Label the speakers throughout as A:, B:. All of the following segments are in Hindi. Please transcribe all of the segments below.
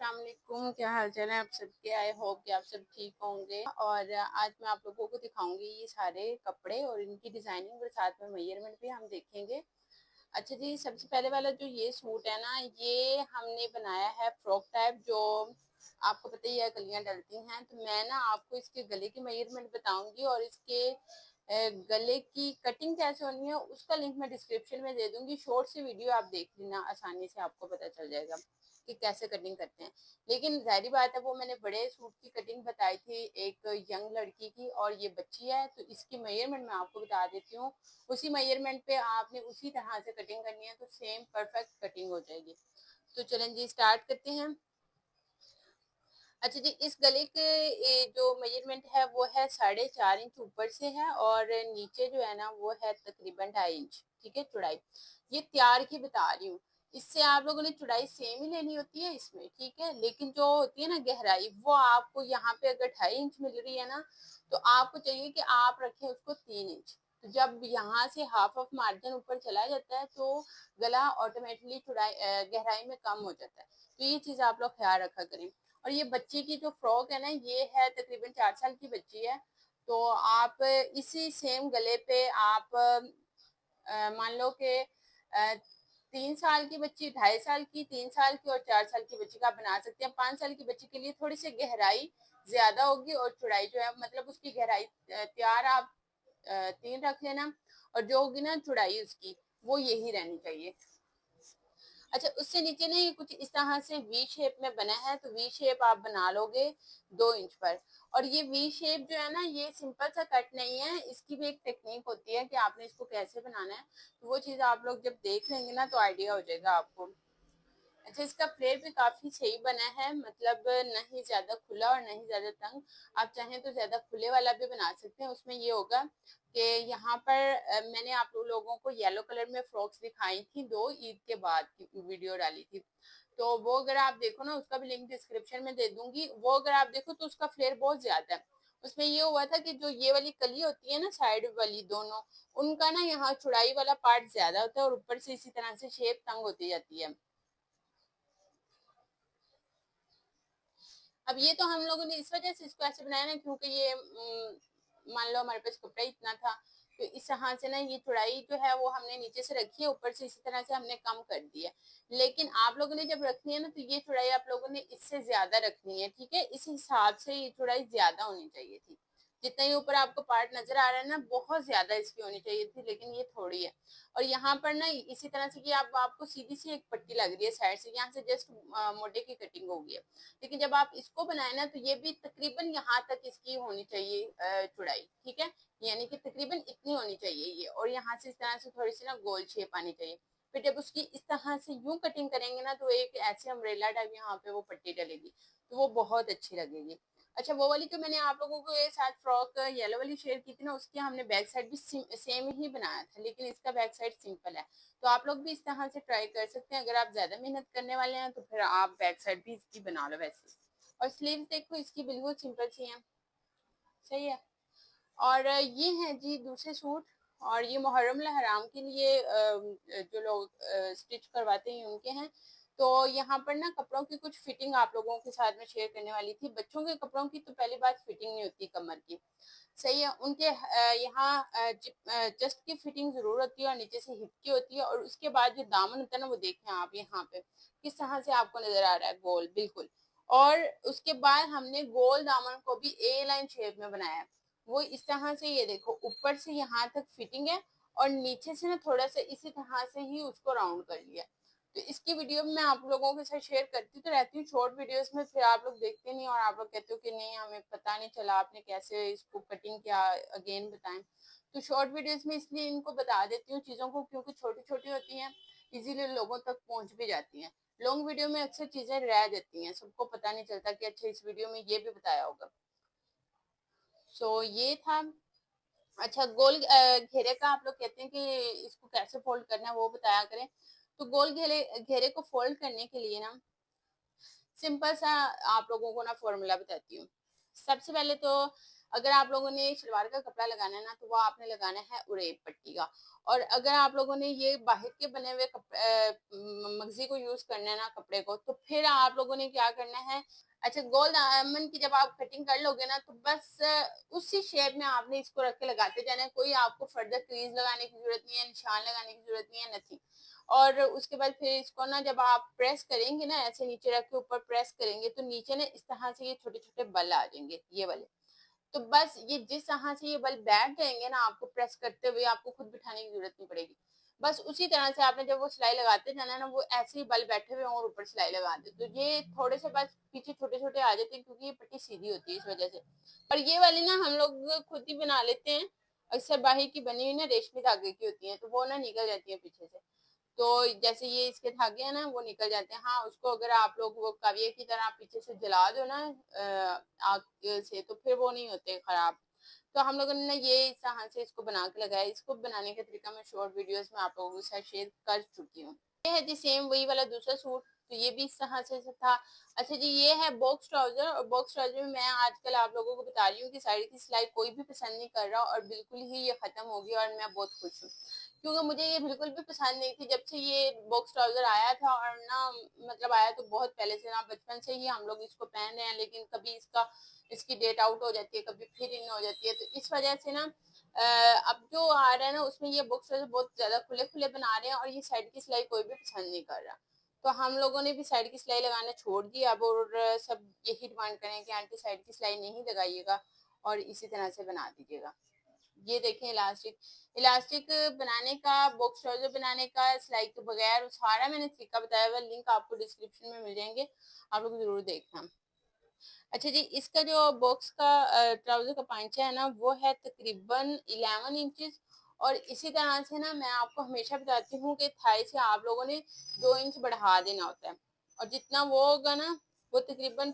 A: अस्सलाम वालेकुम, क्या हाल चाल है आप सबके। आई होप कि आप सब ठीक होंगे। और आज मैं आप लोगों को दिखाऊंगी ये सारे कपड़े और इनकी डिजाइनिंग और साथ में मेजरमेंट भी हम देखेंगे। अच्छा जी, सबसे पहले वाला जो ये सूट है ना, ये हमने बनाया है फ्रॉक टाइप, जो आपको पता ही है कलियां डलती हैं। तो मैं ना आपको इसके गले की मेजरमेंट बताऊंगी और इसके गले की कटिंग कैसे होनी है उसका लिंक मैं डिस्क्रिप्शन में दे दूंगी। शॉर्ट सी वीडियो आप देख लेना, आसानी से आपको पता चल जाएगा कि कैसे कटिंग करते हैं। लेकिन जाहिर बात है, वो मैंने बड़े सूट की कटिंग बताई थी एक यंग लड़की की, और ये बच्ची है तो इसकी मेजरमेंट मैं आपको बता देती हूँ। उसी मेजरमेंट पे आपने उसी तरह से कटिंग करनी है तो सेम परफेक्ट कटिंग हो जाएगी। तो चलें जी, स्टार्ट करते हैं। अच्छा जी, इस गले के जो मेजरमेंट है वो है 4.5 इंच ऊपर से है, और नीचे जो है ना वो है तकरीबन 2.5 इंच। ठीक है, चौड़ाई ये तैयार की बता रही हूँ। इससे आप लोगों ने चौड़ाई सेम ही लेनी होती है इसमें, ठीक है। लेकिन जो होती है ना गहराई, वो आपको यहाँ पे अगर 2.5 इंच मिल रही है ना, तो आपको चाहिए कि आप रखें उसको 3 इंच। तो जब यहाँ से हाफ ऑफ मार्जिन ऊपर चला जाता है तो गला ऑटोमेटिकली चौड़ाई गहराई में कम हो जाता है। तो ये चीज आप लोग ख्याल रखा करें। और ये बच्ची की जो फ्रॉक है ना, ये है तकरीबन 4 साल की बच्ची है। तो आप इसी सेम गले पे आप मान लो कि 3 साल की बच्ची, 2.5 साल की, 3 साल की और 4 साल की बच्ची का बना सकते हैं। 5 साल की बच्ची के लिए थोड़ी सी गहराई ज्यादा होगी और चौड़ाई जो है, मतलब उसकी गहराई तैयार आप 3 रख लेना, और जो होगी ना चौड़ाई उसकी, वो यही रहनी चाहिए। अच्छा, उससे नीचे ना ये कुछ इस तरह से वी शेप में बना है, तो वी शेप आप बना लोगे 2 इंच पर। और ये वी शेप जो है ना, ये सिंपल सा कट नहीं है, इसकी भी एक टेक्निक होती है कि आपने इसको कैसे बनाना है। तो वो चीज आप लोग जब देख लेंगे ना तो आइडिया हो जाएगा आपको। अच्छा, इसका फ्लेयर भी काफी सही बना है, मतलब न ही ज्यादा खुला और न ही ज्यादा तंग। आप चाहें तो ज्यादा खुले वाला भी बना सकते हैं। उसमें ये होगा कि यहाँ पर मैंने आप लोगों को येलो कलर में फ्रॉक्स दिखाई थी, 2 ईद के बाद की वीडियो डाली थी। तो वो अगर आप देखो ना, उसका भी लिंक डिस्क्रिप्शन में दे दूंगी। वो अगर आप देखो तो उसका फ्लेयर बहुत ज्यादा है। उसमें ये हुआ था कि जो ये वाली कली होती है ना, साइड वाली दोनों, उनका ना यहाँ चौड़ाई वाला पार्ट ज्यादा होता है और ऊपर से इसी तरह से शेप तंग होती जाती है। अब ये तो हम लोगों ने इस वजह से इसको ऐसे बनाया ना, क्योंकि ये मान लो हमारे पास कपड़ा इतना था, तो इस तरह से ना ये चौड़ाई जो है वो हमने नीचे से रखी है, ऊपर से इसी तरह से हमने कम कर दिया। लेकिन आप लोगों ने जब रखनी है ना, तो ये चौड़ाई आप लोगों ने इससे ज्यादा रखनी है, ठीक है। इस हिसाब से ये चौड़ाई ज्यादा होनी चाहिए थी। जितना ही ऊपर आपको पार्ट नजर आ रहा है ना, बहुत ज्यादा इसकी होनी चाहिए थी, लेकिन ये थोड़ी है। और यहाँ पर ना इसी तरह से कि आपको सीधी सी एक पट्टी लग रही है साइड से, यहाँ से जस्ट मोटे की कटिंग हो गई है। लेकिन जब आप इसको बनाए ना, तो ये भी तकरीबन यहाँ तक इसकी होनी चाहिए चौड़ाई, ठीक है। यानी कि तकरीबन इतनी होनी चाहिए ये, और यहाँ से इस तरह से थोड़ी सी ना गोल शेप आनी चाहिए। फिर जब उसकी इस तरह से यूं कटिंग करेंगे ना, तो एक ऐसे अम्ब्रेला टाइप यहाँ पे वो पट्टी डलेगी, तो वो बहुत अच्छी लगेगी। अच्छा, वो वाली तो मैंने आप लोगों को ये साथ फ्रॉक येलो वाली शेयर की थी ना, उसकी हमने बैक साइड भी सेम ही बनाया था, लेकिन इसका बैक साइड सिंपल है। तो आप लोग भी इस तरह से ट्राई कर सकते हैं। अगर आप ज्यादा मेहनत करने वाले हैं तो फिर आप बैक साइड भी इसकी बना लो वैसे। और स्लीव्स देखो इसकी बिल्कुल सिंपल सी हैं, सही है। और ये है जी दूसरे सूट। और ये मुहर्रम हराम के लिए जो लोग स्टिच करवाते हैं उनके हैं। तो यहाँ पर ना कपड़ों की कुछ फिटिंग आप लोगों के साथ में शेयर करने वाली थी। बच्चों के कपड़ों की तो पहली बात फिटिंग नहीं होती कमर की, सही है। उनके यहाँ चेस्ट की फिटिंग जरूर होती है और नीचे से हिप की होती है। और उसके बाद जो दामन होता है ना, वो देखें आप यहाँ पे किस तरह से आपको नजर आ रहा है, गोल बिल्कुल। और उसके बाद हमने गोल दामन को भी ए लाइन शेप में बनाया है। वो इस तरह से, ये देखो ऊपर से यहाँ तक फिटिंग है, और नीचे से ना थोड़ा सा इसी तरह से ही उसको राउंड कर लिया। तो इसकी वीडियो मैं आप लोगों के साथ शेयर करती तो रहती हूँ शॉर्ट वीडियोस में, फिर आप लोग देखते नहीं और आप लोग कहते हो कि नहीं हमें पता नहीं चला आपने कैसे इसको कटिंग किया, अगेन बताएं। तो शॉर्ट वीडियोस में इसलिए इनको बता देती हूँ चीजों को, क्योंकि छोटी छोटी होती हैं, इजीली लोगों तक पहुंच भी जाती हैं। लॉन्ग वीडियो में अक्सर चीजें रह जाती हैं, सबको पता नहीं चलता कि अच्छा इस वीडियो में ये भी बताया होगा। सो ये था। अच्छा, गोल घेरे का आप लोग कहते हैं कि इसको कैसे फोल्ड करना है वो बताया करें। तो गोल घेरे घेरे को फोल्ड करने के लिए ना सिंपल सा आप लोगों को ना फॉर्मूला बताती हूँ। सबसे पहले तो अगर आप लोगों ने शलवार का कपड़ा लगाना है ना, तो वो आपने लगाना है उरेब पट्टी का। और अगर आप लोगों ने ये बाहर के बने हुए मगजी को यूज करना है ना कपड़े को, तो फिर आप लोगों ने क्या करना है, अच्छा गोल दामन की जब आप कटिंग कर लोगे ना, तो बस उसी शेप में आपने इसको रख के लगाते जाना है। कोई आपको फर्दर क्रीज लगाने की जरूरत नहीं है, निशान लगाने की जरूरत नहीं है, नथिंग। और उसके बाद फिर इसको ना जब आप प्रेस करेंगे ना, ऐसे नीचे रख के ऊपर प्रेस करेंगे, तो नीचे ना इस तरह से ये छोटे छोटे बल आ जाएंगे, ये वाले। तो बस ये जिस तरह से ये बल बैठ जाएंगे ना, आपको प्रेस करते हुए आपको खुद बिठाने की जरूरत नहीं पड़ेगी। बस उसी तरह से आपने जब वो सिलाई लगाते जाना ना, वो ऐसे ही बल बैठे हुए और ऊपर सिलाई लगा दे, तो ये थोड़े से बस पीछे छोटे छोटे आ जाते हैं, क्योंकि ये पट्टी सीधी होती है इस वजह से। और ये वाली ना हम लोग खुद ही बना लेते हैं, अक्सर बाही की बनी हुई ना रेशमी धागे की होती है, तो वो ना निकल जाती है पीछे से। तो जैसे ये इसके धागे हैं ना, वो निकल जाते हैं। हाँ, उसको अगर आप लोग वो कविये की तरह पीछे से जला दो ना आग से, तो फिर वो नहीं होते खराब। तो हम लोगों ने ना ये इस तरह से इसको बना के लगाया। इसको बनाने का तरीका मैं शॉर्ट वीडियोस में आप लोगों के साथ शेयर कर चुकी हूँ। ये है जी सेम वही वाला दूसरा सूट, तो ये भी इस तरह से था। अच्छा जी, ये है बॉक्स ट्राउजर। और बॉक्स ट्राउजर में मैं आजकल आप लोगों को बता रही हूँ कि साड़ी की सिलाई कोई भी पसंद नहीं कर रहा, और बिल्कुल ही ये खत्म हो गई, और मैं बहुत खुश हूँ, क्योंकि मुझे ये बिल्कुल भी पसंद नहीं थी जब से ये बॉक्स ट्राउजर आया था। और ना मतलब आया तो बहुत पहले से ना, बचपन से ही हम लोग इसको पहन रहे हैं, लेकिन कभी इसकी डेट आउट हो जाती है, कभी फिर इन हो जाती है। तो इस वजह से ना अब जो आ रहा है ना, उसमें ये बॉक्स ट्राउजर बहुत ज्यादा खुले खुले बना रहे हैं, और ये साइड की सिलाई कोई भी पसंद नहीं कर रहा। तो हम लोगों ने भी साइड की सिलाई लगाना छोड़ दी अब, और सब यही डिमांड करें कि आंटी साइड की सिलाई नहीं लगाइएगा और इसी तरह से बना दीजिएगा। ये देखें इलास्टिक, इलास्टिक बनाने का, बॉक्स ट्राउजर बनाने का सिलाई के बगैर, सारा मैंने तरीका बताया हुआ, लिंक आपको डिस्क्रिप्शन में मिल जाएंगे, आप लोग जरूर देखना। अच्छा जी, इसका जो बॉक्स का ट्राउजर का पांचा है ना, वो है तकरीबन 11 इंचेस। और इसी तरह से ना मैं आपको हमेशा बताती हूँ कि थाई से आप लोगों ने 2 इंच बढ़ा देना होता है, और जितना वो होगा ना, वो तकरीबन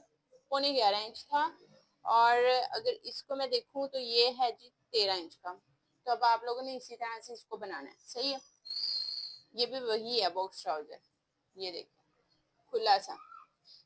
A: 11.25 इंच था। और अगर इसको मैं देखूँ तो ये है जी 13 इंच का। तो अब आप लोगों ने इसी तरह से इसको बनाना है, सही है। ये भी वही है बॉक्स ट्राउजर, ये देखिए खुला सा।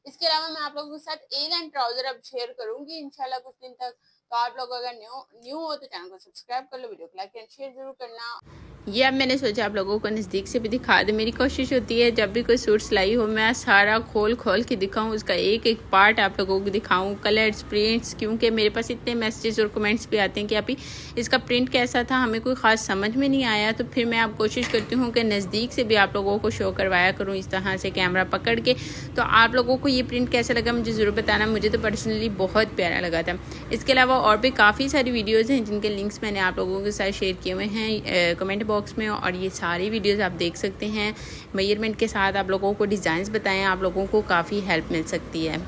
A: इसके अलावा मैं आप लोगों के साथ ए लाइन ट्राउजर अब शेयर करूंगी इंशाल्लाह कुछ दिन तक। तो आप लोग अगर न्यू हो तो चैनल को सब्सक्राइब कर लो, वीडियो को लाइक एंड शेयर जरूर करना। ये अब मैंने सोचा आप लोगों को नज़दीक से भी दिखा दे। मेरी कोशिश होती है जब भी कोई सूट सिलाई हो, मैं सारा खोल खोल के दिखाऊं, उसका एक एक पार्ट आप लोगों को दिखाऊं, कलर्स, प्रिंट्स, क्योंकि मेरे पास इतने मैसेजेस और कमेंट्स भी आते हैं कि अभी इसका प्रिंट कैसा था, हमें कोई ख़ास समझ में नहीं आया। तो फिर मैं अब कोशिश करती हूँ कि नज़दीक से भी आप लोगों को शो करवाया करूँ, इस तरह से कैमरा पकड़ के। तो आप लोगों को ये प्रिंट कैसा लगा मुझे ज़रूर बताना, मुझे तो पर्सनली बहुत प्यारा लगा था। इसके अलावा और भी काफ़ी सारी वीडियोज़ हैं जिनके लिंक्स मैंने आप लोगों के साथ शेयर किए हुए हैं कमेंट बॉक्स में, और ये सारी वीडियोस आप देख सकते हैं। मेजरमेंट के साथ आप लोगों को डिज़ाइंस बताएं, आप लोगों को काफ़ी हेल्प मिल सकती है।